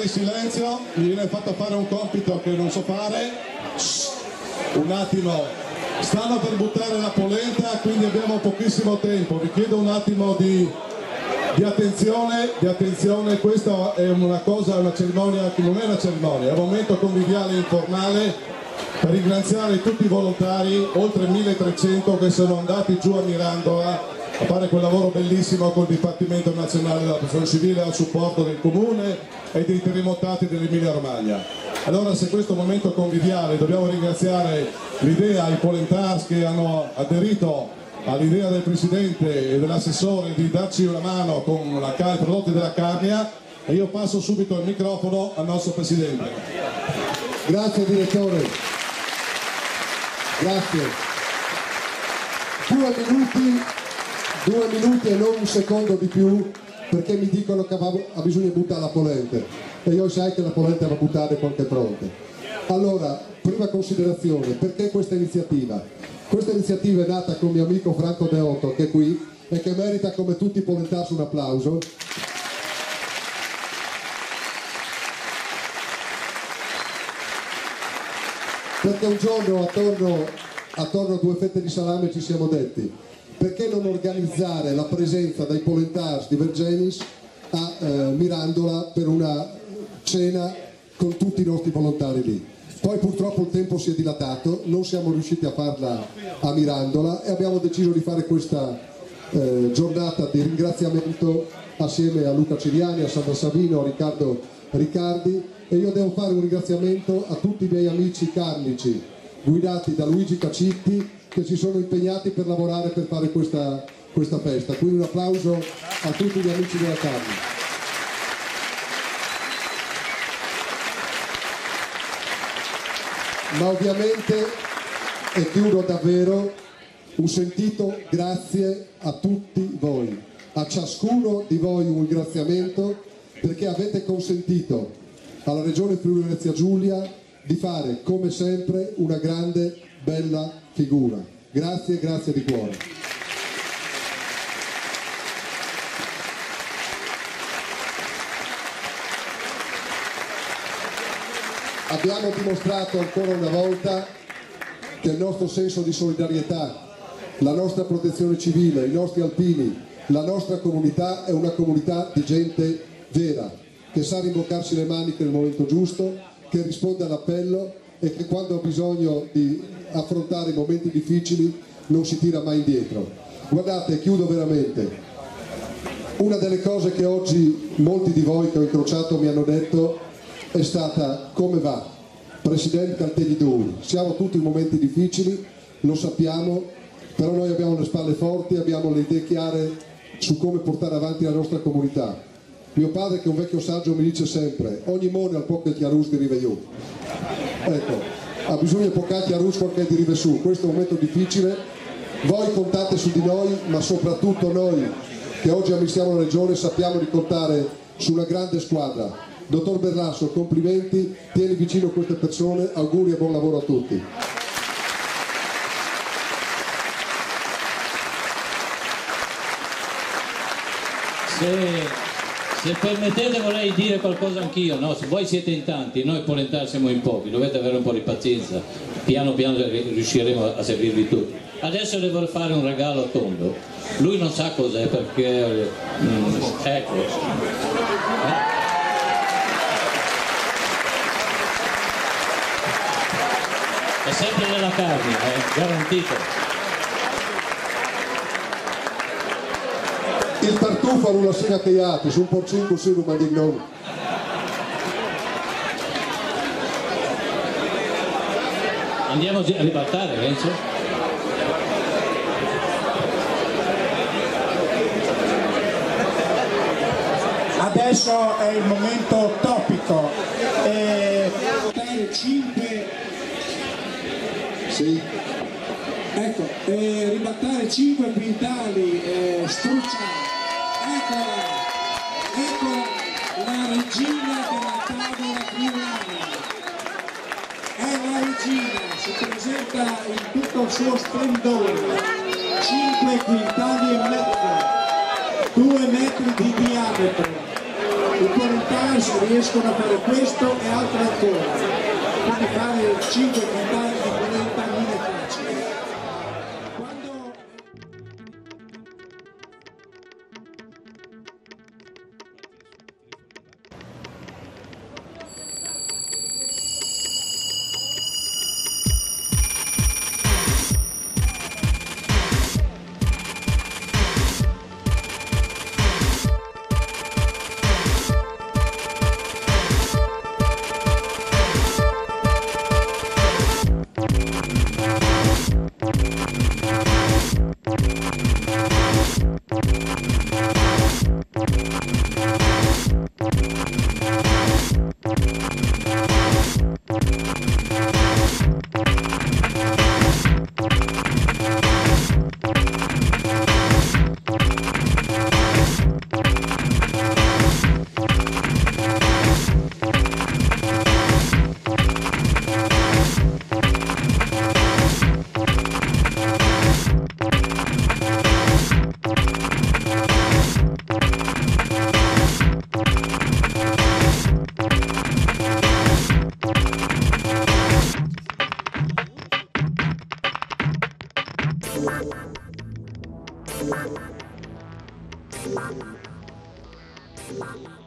di silenzio, mi viene fatto fare un compito che non so fare. Un attimo, stanno per buttare la polenta, quindi abbiamo pochissimo tempo, vi chiedo un attimo di attenzione, questa è una cosa, una cerimonia che non è una cerimonia, è un momento conviviale e informale per ringraziare tutti i volontari, oltre 1300 che sono andati giù a Mirandola a fare quel lavoro bellissimo col Dipartimento Nazionale della Protezione Civile a supporto del Comune e dei terremotati dell'Emilia Romagna. Allora, se questo momento conviviale dobbiamo ringraziare l'idea, i Polentars che hanno aderito all'idea del Presidente e dell'assessore di darci una mano con i prodotti della Carnia, e io passo subito il microfono al nostro Presidente. Grazie direttore, grazie. 2 minuti e non un secondo di più, perché mi dicono che ha bisogno di buttare la polenta e io sai che la polenta va buttata qualche pronta. Allora, prima considerazione, perché questa iniziativa? Questa iniziativa è nata con mio amico Franco Deotto, che è qui e che merita come tutti i polentars un applauso. Perché un giorno attorno a 2 fette di salame ci siamo detti: perché non organizzare la presenza dei Polentars di Vergenis a Mirandola per una cena con tutti i nostri volontari lì. Poi purtroppo il tempo si è dilatato, non siamo riusciti a farla a Mirandola e abbiamo deciso di fare questa giornata di ringraziamento assieme a Luca Ciriani, a Sandra Savino, a Riccardo Riccardi, e io devo fare un ringraziamento a tutti i miei amici carnici guidati da Luigi Cacitti, che si sono impegnati per lavorare per fare questa festa. Quindi un applauso a tutti gli amici della carne. Ma ovviamente, e chiudo davvero, un sentito grazie a tutti voi, a ciascuno di voi un ringraziamento, perché avete consentito alla Regione Friuli Venezia Giulia di fare come sempre una grande, bella figura. Grazie, grazie di cuore. Abbiamo dimostrato ancora una volta che il nostro senso di solidarietà, la nostra protezione civile, i nostri alpini, la nostra comunità è una comunità di gente vera, che sa rimboccarsi le maniche nel momento giusto, che risponde all'appello e che quando ha bisogno di affrontare i momenti difficili non si tira mai indietro. Guardate, chiudo veramente. Una delle cose che oggi molti di voi che ho incrociato mi hanno detto è stata: come va? Presidente Caltegidori, siamo tutti in momenti difficili, lo sappiamo, però noi abbiamo le spalle forti, abbiamo le idee chiare su come portare avanti la nostra comunità. Mio padre, che è un vecchio saggio, mi dice sempre: ogni mone al po' che chiarus di rive giù. Ecco, ha bisogno di poca chiarus qualche di rive su. Questo è un momento difficile, voi contate su di noi, ma soprattutto noi che oggi amministriamo la regione sappiamo di contare su una grande squadra. Dottor Berlasso, complimenti, tieni vicino queste persone, auguri e buon lavoro a tutti. Se permettete vorrei dire qualcosa anch'io, no? Se voi siete in tanti, noi polentari siamo in pochi, dovete avere un po' di pazienza, piano piano riusciremo a servirvi tutti. Adesso le vorrei fare un regalo a Tondo, lui non sa cos'è perché, ecco. È sempre della carne, garantito. Il tartufo non la sera che iati, su un porcino così non di non. Andiamo a ribaltare, Renzo? Adesso è il momento topico. 5. Sì. Ecco, ribattare 5 quintali, struscia. Eccola, la regina della tavola friulana. È la regina, si presenta in tutto il suo splendore. 5 quintali e mezzo, 2 metri di diametro. Il Porentans riescono a fare questo e altro ancora, quindi fare 5 cantanti di polenta non è facile. Thank you.